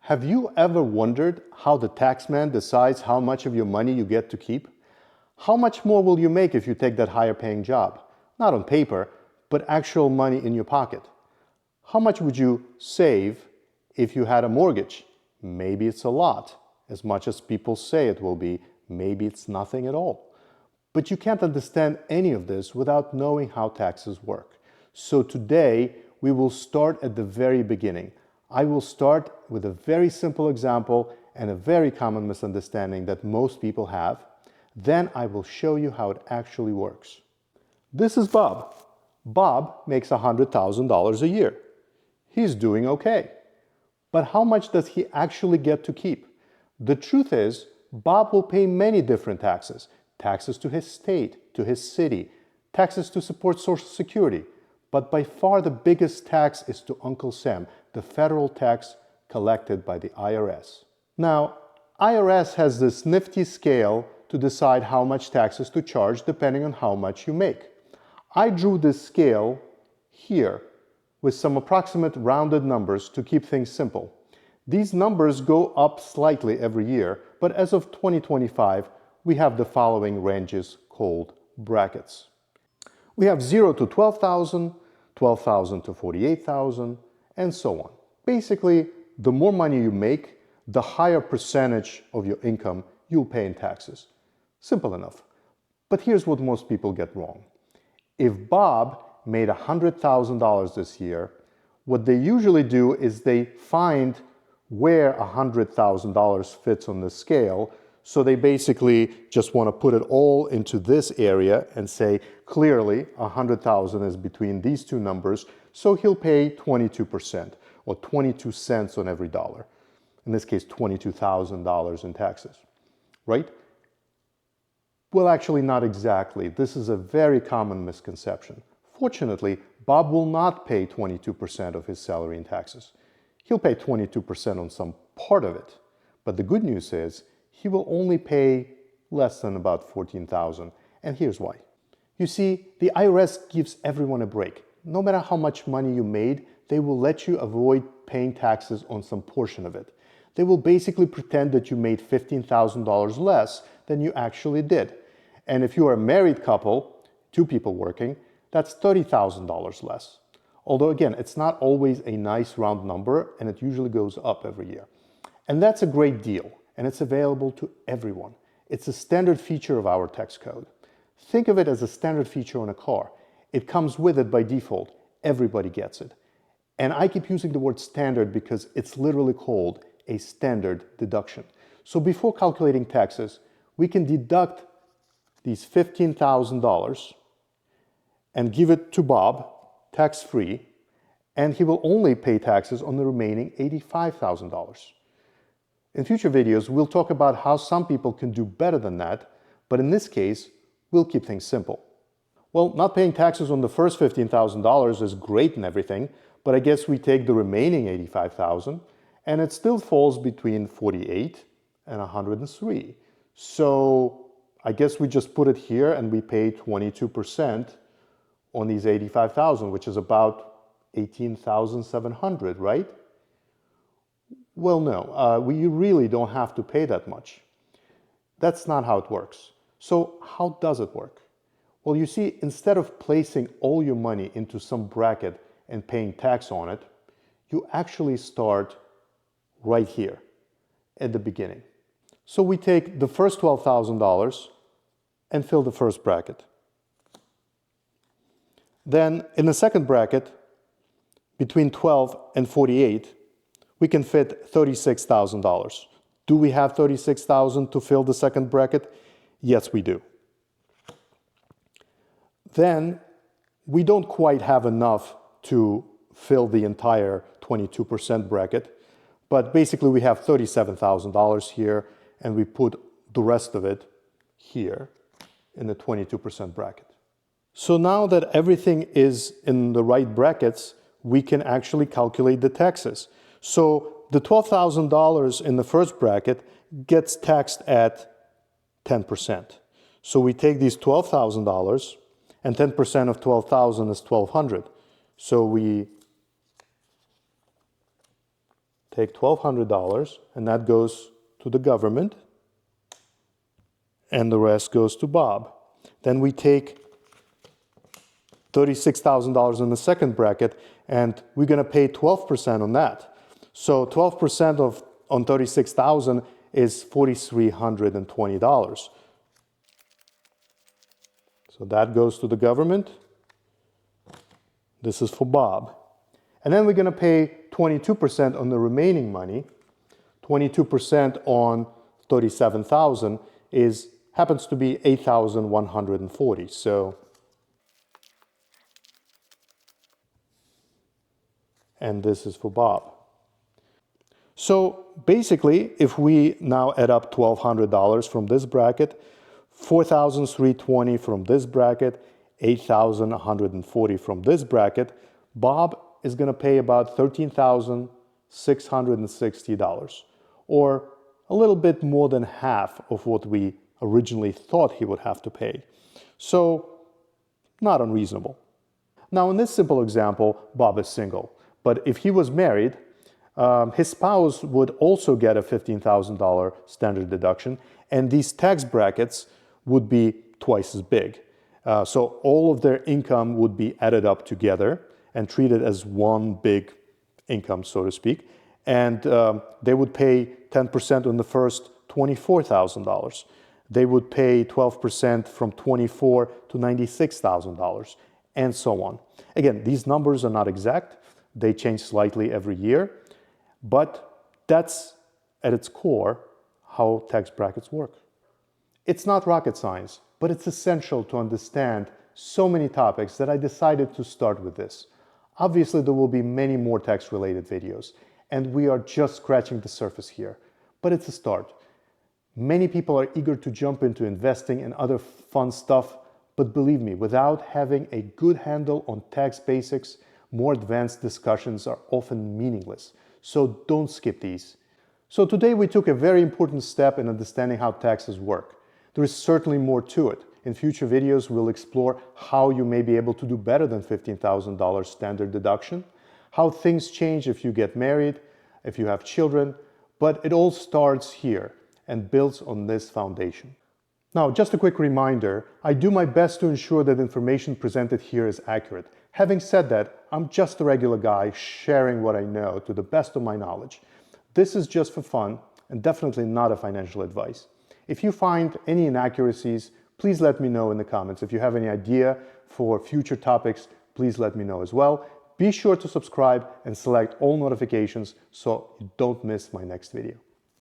Have you ever wondered how the taxman decides how much of your money you get to keep? How much more will you make if you take that higher paying job? Not on paper, but actual money in your pocket. How much would you save if you had a mortgage? Maybe it's a lot, as much as people say it will be. Maybe it's nothing at all. But you can't understand any of this without knowing how taxes work. So today, we will start at the very beginning. I will start with a very simple example and a very common misunderstanding that most people have. Then I will show you how it actually works. This is Bob. Bob makes $100,000 a year. He's doing okay. But how much does he actually get to keep? The truth is, Bob will pay many different taxes. Taxes to his state, to his city, taxes to support Social Security. But by far the biggest tax is to Uncle Sam, the federal tax collected by the IRS. Now, IRS has this nifty scale to decide how much taxes to charge depending on how much you make. I drew this scale here with some approximate rounded numbers to keep things simple. These numbers go up slightly every year, but as of 2025, we have the following ranges called brackets. We have 0 to 12,000, 12,000 to 48,000, and so on. Basically, the more money you make, the higher percentage of your income you'll pay in taxes. Simple enough. But here's what most people get wrong. If Bob made $100,000 this year, what they usually do is they find where $100,000 fits on the scale. So they basically just want to put it all into this area and say, clearly, 100,000 is between these two numbers, so he'll pay 22% or 22 cents on every dollar. In this case, $22,000 in taxes, right? Well, actually, not exactly. This is a very common misconception. Fortunately, Bob will not pay 22% of his salary in taxes. He'll pay 22% on some part of it. But the good news is, he will only pay less than about $14,000, and here's why. You see, the IRS gives everyone a break. No matter how much money you made, they will let you avoid paying taxes on some portion of it. They will basically pretend that you made $15,000 less than you actually did. And if you are a married couple, two people working, that's $30,000 less. Although again, it's not always a nice round number, and it usually goes up every year. And that's a great deal. And it's available to everyone. It's a standard feature of our tax code. Think of it as a standard feature on a car. It comes with it by default. Everybody gets it. And I keep using the word standard because it's literally called a standard deduction. So before calculating taxes, we can deduct these $15,000 and give it to Bob tax-free, and he will only pay taxes on the remaining $85,000. In future videos, we'll talk about how some people can do better than that, but in this case, we'll keep things simple. Well, not paying taxes on the first $15,000 is great and everything, but I guess we take the remaining $85,000, and it still falls between 48 and 103. So I guess we just put it here and we pay 22% on these $85,000, which is about $18,700, right? Well, no, we really don't have to pay that much. That's not how it works. So how does it work? Well, you see, instead of placing all your money into some bracket and paying tax on it, you actually start right here at the beginning. So we take the first $12,000 and fill the first bracket. Then in the second bracket, between 12 and 48, we can fit $36,000. Do we have $36,000 to fill the second bracket? Yes, we do. Then we don't quite have enough to fill the entire 22% bracket, but basically we have $37,000 here, and we put the rest of it here in the 22% bracket. So now that everything is in the right brackets, we can actually calculate the taxes. So the $12,000 in the first bracket gets taxed at 10%. So we take these $12,000, and 10% of 12,000 is 1,200. So we take $1,200, and that goes to the government, and the rest goes to Bob. Then we take $36,000 in the second bracket, and we're going to pay 12% on that. So 12% on 36,000 is $4,320. So that goes to the government. This is for Bob. And then we're going to pay 22% on the remaining money. 22% on 37,000 happens to be 8,140. So, and this is for Bob. So basically, if we now add up $1,200 from this bracket, $4,320 from this bracket, $8,140 from this bracket, Bob is going to pay about $13,660, or a little bit more than half of what we originally thought he would have to pay. So, not unreasonable. Now, in this simple example, Bob is single, but if he was married, his spouse would also get a $15,000 standard deduction, and these tax brackets would be twice as big. So all of their income would be added up together and treated as one big income, so to speak. And they would pay 10% on the first $24,000. They would pay 12% from $24,000 to $96,000, and so on. Again, these numbers are not exact. They change slightly every year, but that's at its core how tax brackets work. It's not rocket science, but it's essential to understand so many topics that I decided to start with this. Obviously, there will be many more tax-related videos, and we are just scratching the surface here, but it's a start. Many people are eager to jump into investing and other fun stuff, but believe me, without having a good handle on tax basics, more advanced discussions are often meaningless. So don't skip these. So today we took a very important step in understanding how taxes work. There is certainly more to it. In future videos, we'll explore how you may be able to do better than $15,000 standard deduction, how things change if you get married, if you have children, but it all starts here and builds on this foundation. Now, just a quick reminder, I do my best to ensure that information presented here is accurate. Having said that, I'm just a regular guy sharing what I know to the best of my knowledge. This is just for fun and definitely not a financial advice. If you find any inaccuracies, please let me know in the comments. If you have any idea for future topics, please let me know as well. Be sure to subscribe and select all notifications so you don't miss my next video.